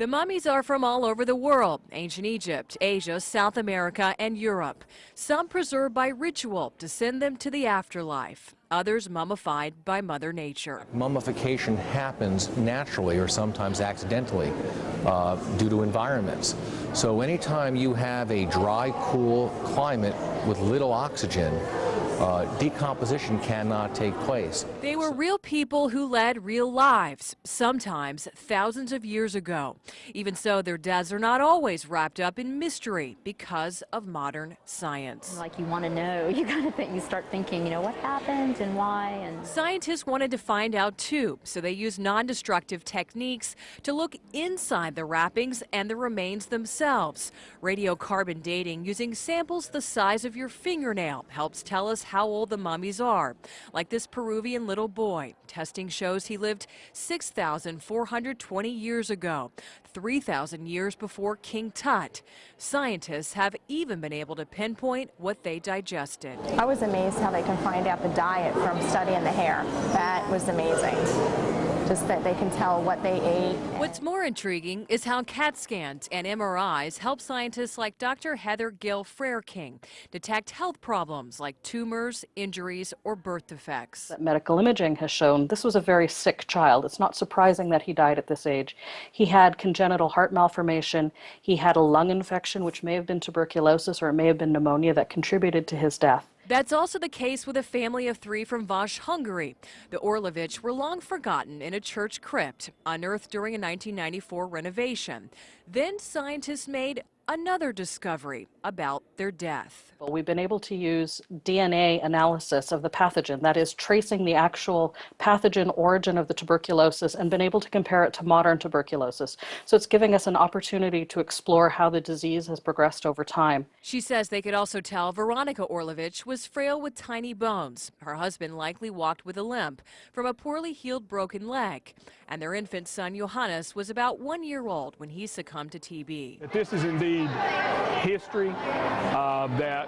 The mummies are from all over the world: ancient Egypt, Asia, South America, and Europe. Some preserved by ritual to send them to the afterlife. Others mummified by Mother Nature. Mummification happens naturally or sometimes accidentally due to environments. So anytime you have a dry, cool climate with little oxygen, decomposition cannot take place. They were real people who led real lives, sometimes thousands of years ago. Even so, their deaths are not always wrapped up in mystery because of modern science. Like, you want to know, you start thinking, what happened and why. And scientists wanted to find out too, so they used non-destructive techniques to look inside the wrappings and the remains themselves. Radiocarbon dating using samples the size of your fingernail helps tell us how old the mummies are. Like this Peruvian little boy. Testing shows he lived 6,420 years ago, 3,000 years before King Tut. Scientists have even been able to pinpoint what they digested. I was amazed how they can find out the diet from studying the hair. That was amazing. Just that they can tell what they ate. What's more intriguing is how CAT scans and MRIs help scientists like Dr. Heather Gill Frere-King detect health problems like tumors, injuries, or birth defects. That medical imaging has shown this was a very sick child. It's not surprising that he died at this age. He had congenital heart malformation. He had a lung infection, which may have been tuberculosis or it may have been pneumonia that contributed to his death. That's also the case with a family of 3 from Vas, Hungary. The Orlovich were long forgotten in a church crypt, unearthed during a 1994 renovation. Then scientists made another discovery about their death. We've been able to use DNA analysis of the pathogen, that is tracing the actual pathogen origin of the tuberculosis, and been able to compare it to modern tuberculosis. So it's giving us an opportunity to explore how the disease has progressed over time. She says they could also tell Veronica Orlovich was frail with tiny bones. Her husband likely walked with a limp from a poorly healed broken leg. And their infant son Johannes was about 1 year old when he succumbed to TB. This is indeed history, that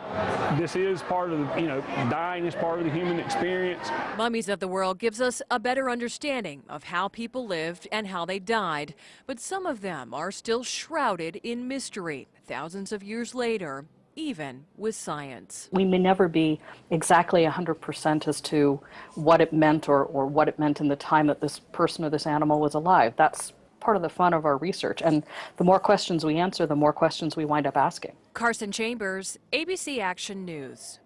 this is part of the, dying is part of the human experience. Mummies of the World gives us a better understanding of how people lived and how they died, but some of them are still shrouded in mystery thousands of years later, even with science. We may never be exactly 100% as to what it meant or what it meant in the time that this person or this animal was alive. That's part of the fun of our research, and the more questions we answer, the more questions we wind up asking. Carson Chambers, ABC Action News.